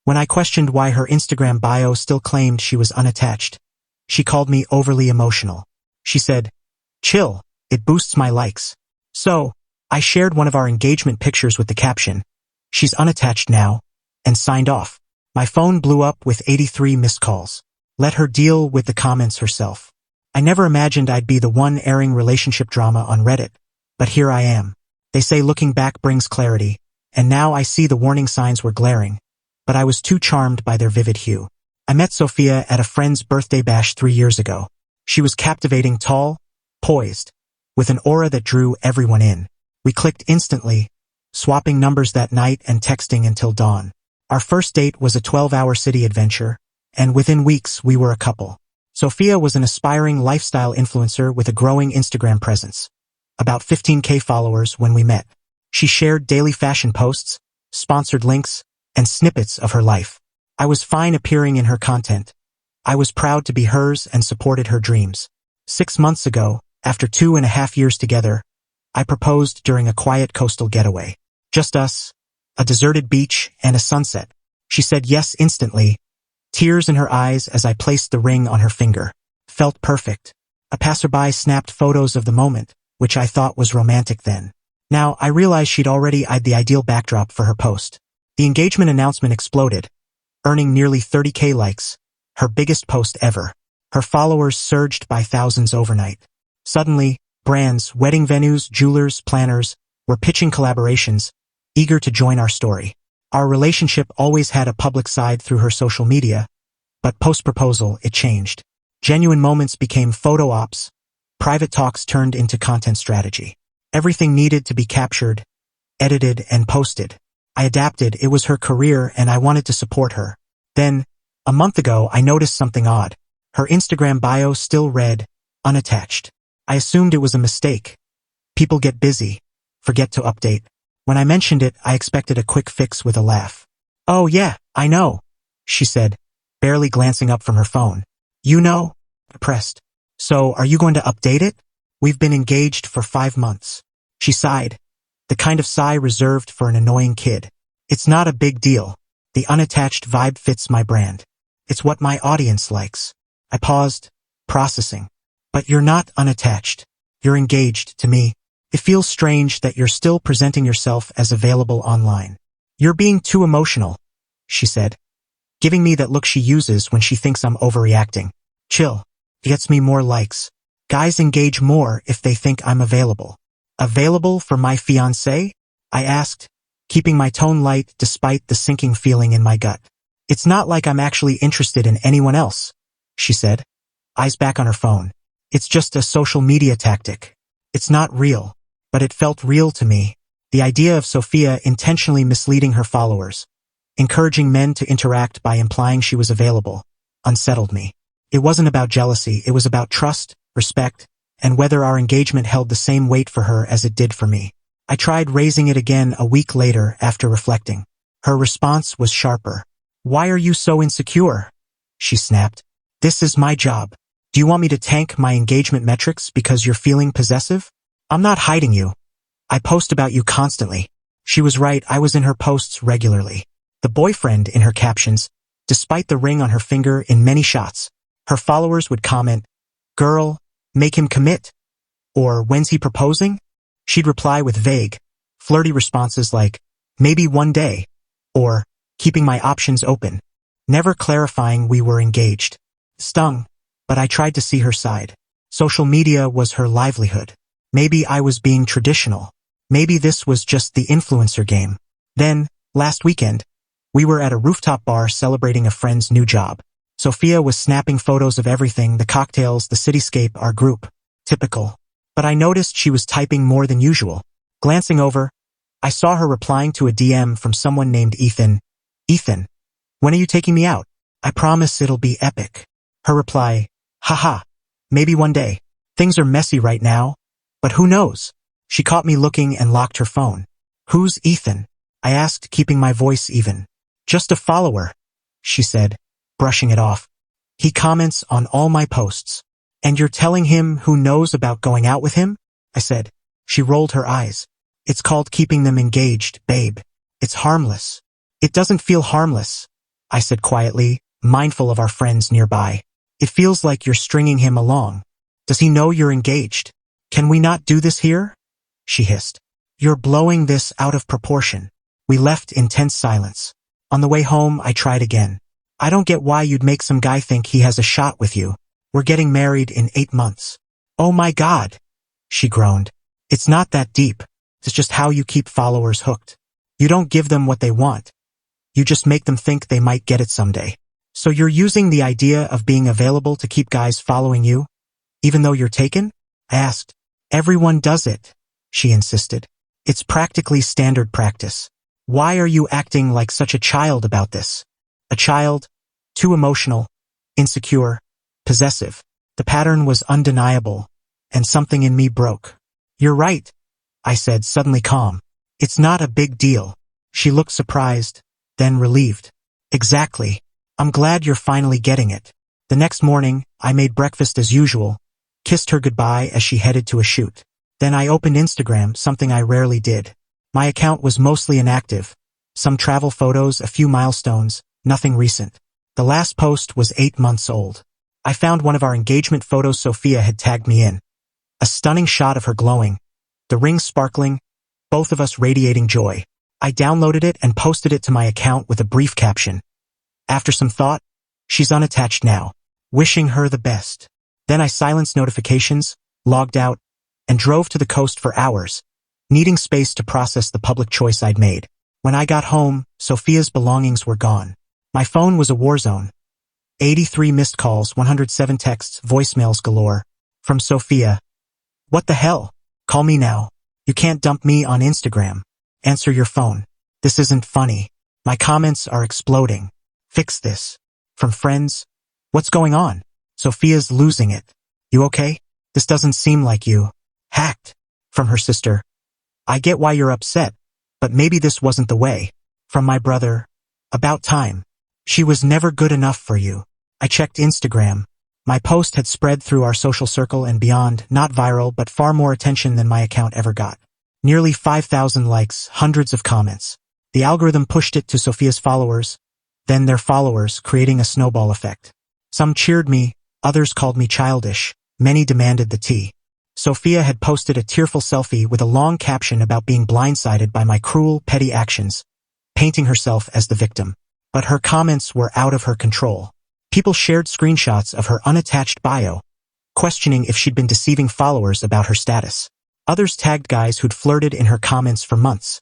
When I questioned why her Instagram bio still claimed she was unattached, she called me overly emotional. She said, "Chill, it boosts my likes." So, I shared one of our engagement pictures with the caption, "She's unattached now," and signed off. My phone blew up with 83 missed calls. Let her deal with the comments herself. I never imagined I'd be the one airing relationship drama on Reddit, but here I am. They say looking back brings clarity, and now I see the warning signs were glaring, but I was too charmed by their vivid hue. I met Sophia at a friend's birthday bash 3 years ago. She was captivating, tall, poised, with an aura that drew everyone in. We clicked instantly, swapping numbers that night and texting until dawn. Our first date was a 12-hour city adventure, and within weeks we were a couple. Sophia was an aspiring lifestyle influencer with a growing Instagram presence. About 15K followers when we met. She shared daily fashion posts, sponsored links, and snippets of her life. I was fine appearing in her content. I was proud to be hers and supported her dreams. 6 months ago, after 2.5 years together, I proposed during a quiet coastal getaway. Just us, a deserted beach, and a sunset. She said yes instantly, tears in her eyes as I placed the ring on her finger. Felt perfect. A passerby snapped photos of the moment, which I thought was romantic then. Now, I realized she'd already eyed the ideal backdrop for her post. The engagement announcement exploded, earning nearly 30K likes, her biggest post ever. Her followers surged by thousands overnight. Suddenly, brands, wedding venues, jewelers, planners, were pitching collaborations, eager to join our story. Our relationship always had a public side through her social media, but post-proposal, it changed. Genuine moments became photo ops, private talks turned into content strategy. Everything needed to be captured, edited, and posted. I adapted, it was her career and I wanted to support her. Then, a month ago, I noticed something odd. Her Instagram bio still read, "unattached." I assumed it was a mistake. People get busy, forget to update. When I mentioned it, I expected a quick fix with a laugh. "Oh yeah, I know," she said, barely glancing up from her phone. "You know?" I pressed. "So, are you going to update it? We've been engaged for 5 months. She sighed, the kind of sigh reserved for an annoying kid. "It's not a big deal. The unattached vibe fits my brand. It's what my audience likes." I paused, processing. "But you're not unattached. You're engaged to me. It feels strange that you're still presenting yourself as available online." "You're being too emotional," she said, giving me that look she uses when she thinks I'm overreacting. "Chill. It gets me more likes. Guys engage more if they think I'm available." "Available for my fiancé?" I asked, keeping my tone light despite the sinking feeling in my gut. "It's not like I'm actually interested in anyone else," she said, eyes back on her phone. "It's just a social media tactic. It's not real." But it felt real to me. The idea of Sophia intentionally misleading her followers, encouraging men to interact by implying she was available, unsettled me. It wasn't about jealousy, it was about trust, respect, and whether our engagement held the same weight for her as it did for me. I tried raising it again a week later after reflecting. Her response was sharper. "Why are you so insecure?" she snapped. "This is my job. Do you want me to tank my engagement metrics because you're feeling possessive? I'm not hiding you. I post about you constantly." She was right, I was in her posts regularly. The boyfriend in her captions, despite the ring on her finger in many shots. Her followers would comment, "Girl, make him commit," or "When's he proposing?" She'd reply with vague, flirty responses like, "Maybe one day," or "Keeping my options open," never clarifying we were engaged. Stung, but I tried to see her side. Social media was her livelihood. Maybe I was being traditional. Maybe this was just the influencer game. Then, last weekend, we were at a rooftop bar celebrating a friend's new job. Sophia was snapping photos of everything, the cocktails, the cityscape, our group. Typical. But I noticed she was typing more than usual. Glancing over, I saw her replying to a DM from someone named Ethan. "Ethan, when are you taking me out? I promise it'll be epic." Her reply, "Haha, maybe one day. Things are messy right now, but who knows?" She caught me looking and locked her phone. "Who's Ethan?" I asked, keeping my voice even. "Just a follower," she said, brushing it off. "He comments on all my posts." "And you're telling him who knows about going out with him?" I said. She rolled her eyes. "It's called keeping them engaged, babe. It's harmless." "It doesn't feel harmless," I said quietly, mindful of our friends nearby. It feels like you're stringing him along. Does he know you're engaged? Can we not do this here? She hissed. You're blowing this out of proportion. We left in tense silence. On the way home, I tried again. I don't get why you'd make some guy think he has a shot with you. We're getting married in 8 months. Oh my God, she groaned. It's not that deep. It's just how you keep followers hooked. You don't give them what they want. You just make them think they might get it someday. So you're using the idea of being available to keep guys following you, even though you're taken? I asked. Everyone does it, she insisted. It's practically standard practice. Why are you acting like such a child about this? A child? Too emotional, insecure, possessive. The pattern was undeniable, and something in me broke. You're right, I said, suddenly calm. It's not a big deal. She looked surprised, then relieved. Exactly. I'm glad you're finally getting it. The next morning, I made breakfast as usual, kissed her goodbye as she headed to a shoot. Then I opened Instagram, something I rarely did. My account was mostly inactive. Some travel photos, a few milestones, nothing recent. The last post was 8 months old. I found one of our engagement photos Sophia had tagged me in. A stunning shot of her glowing, the ring sparkling, both of us radiating joy. I downloaded it and posted it to my account with a brief caption. After some thought, she's unattached now. Wishing her the best. Then I silenced notifications, logged out, and drove to the coast for hours, needing space to process the public choice I'd made. When I got home, Sophia's belongings were gone. My phone was a war zone. 83 missed calls, 107 texts, voicemails galore. From Sophia. What the hell? Call me now. You can't dump me on Instagram. Answer your phone. This isn't funny. My comments are exploding. Fix this. From friends. What's going on? Sophia's losing it. You okay? This doesn't seem like you. Hacked. From her sister. I get why you're upset, but maybe this wasn't the way. From my brother. About time. She was never good enough for you. I checked Instagram. My post had spread through our social circle and beyond, not viral but far more attention than my account ever got. Nearly 5,000 likes, hundreds of comments. The algorithm pushed it to Sophia's followers, then their followers, creating a snowball effect. Some cheered me, others called me childish, many demanded the tea. Sophia had posted a tearful selfie with a long caption about being blindsided by my cruel, petty actions, painting herself as the victim. But her comments were out of her control. People shared screenshots of her unattached bio, questioning if she'd been deceiving followers about her status. Others tagged guys who'd flirted in her comments for months,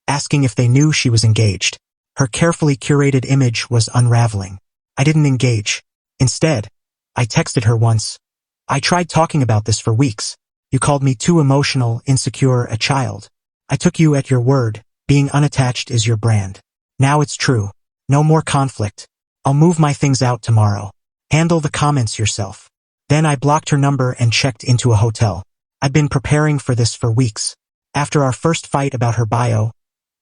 asking if they knew she was engaged. Her carefully curated image was unraveling. I didn't engage. Instead, I texted her once. I tried talking about this for weeks. You called me too emotional, insecure, a child. I took you at your word. Being unattached is your brand. Now it's true. No more conflict. I'll move my things out tomorrow. Handle the comments yourself. Then I blocked her number and checked into a hotel. I'd been preparing for this for weeks. After our first fight about her bio,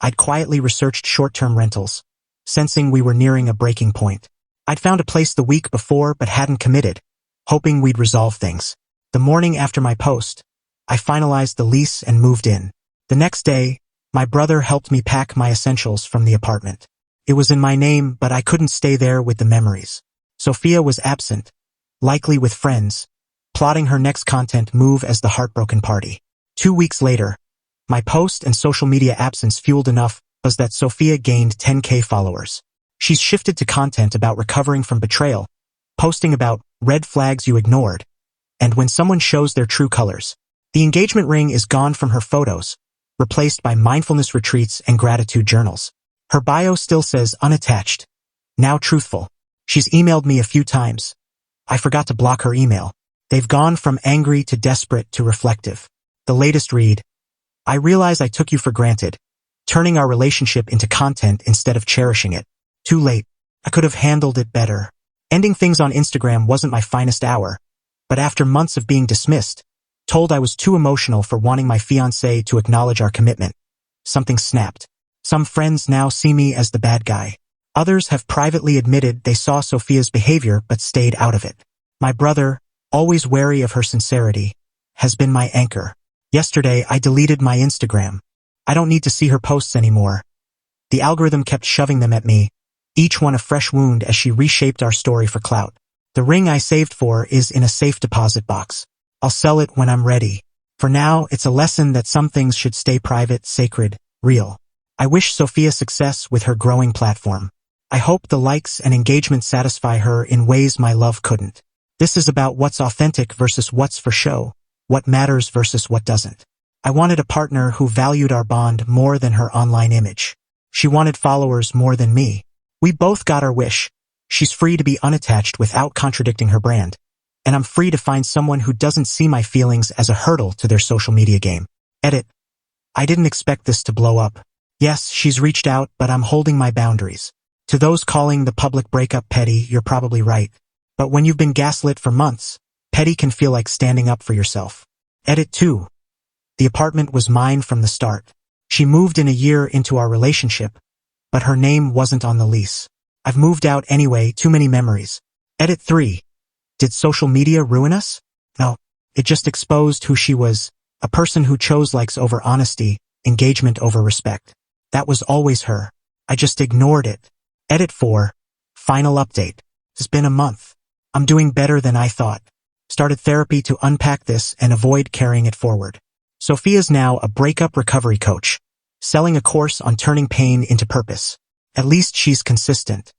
I'd quietly researched short-term rentals, sensing we were nearing a breaking point. I'd found a place the week before but hadn't committed, hoping we'd resolve things. The morning after my post, I finalized the lease and moved in. The next day, my brother helped me pack my essentials from the apartment. It was in my name, but I couldn't stay there with the memories. Sophia was absent, likely with friends, plotting her next content move as the heartbroken party. 2 weeks later, my post and social media absence fueled enough buzz that Sophia gained 10K followers. She's shifted to content about recovering from betrayal, posting about red flags you ignored, and when someone shows their true colors. The engagement ring is gone from her photos, replaced by mindfulness retreats and gratitude journals. Her bio still says unattached, now truthful. She's emailed me a few times. I forgot to block her email. They've gone from angry to desperate to reflective. The latest read. I realize I took you for granted, turning our relationship into content instead of cherishing it. Too late. I could have handled it better. Ending things on Instagram wasn't my finest hour, but after months of being dismissed, told I was too emotional for wanting my fiancé to acknowledge our commitment, something snapped. Some friends now see me as the bad guy. Others have privately admitted they saw Sophia's behavior but stayed out of it. My brother, always wary of her sincerity, has been my anchor. Yesterday, I deleted my Instagram. I don't need to see her posts anymore. The algorithm kept shoving them at me, each one a fresh wound as she reshaped our story for clout. The ring I saved for is in a safe deposit box. I'll sell it when I'm ready. For now, it's a lesson that some things should stay private, sacred, real. I wish Sophia success with her growing platform. I hope the likes and engagement satisfy her in ways my love couldn't. This is about what's authentic versus what's for show, what matters versus what doesn't. I wanted a partner who valued our bond more than her online image. She wanted followers more than me. We both got our wish. She's free to be unattached without contradicting her brand. And I'm free to find someone who doesn't see my feelings as a hurdle to their social media game. Edit. I didn't expect this to blow up. Yes, she's reached out, but I'm holding my boundaries. To those calling the public breakup petty, you're probably right. But when you've been gaslit for months, petty can feel like standing up for yourself. Edit 2. The apartment was mine from the start. She moved in a year into our relationship, but her name wasn't on the lease. I've moved out anyway, too many memories. Edit 3. Did social media ruin us? No. It just exposed who she was, a person who chose likes over honesty, engagement over respect. That was always her. I just ignored it. Edit 4. Final update. It's been a month. I'm doing better than I thought. Started therapy to unpack this and avoid carrying it forward. Sophia's now a breakup recovery coach, selling a course on turning pain into purpose. At least she's consistent.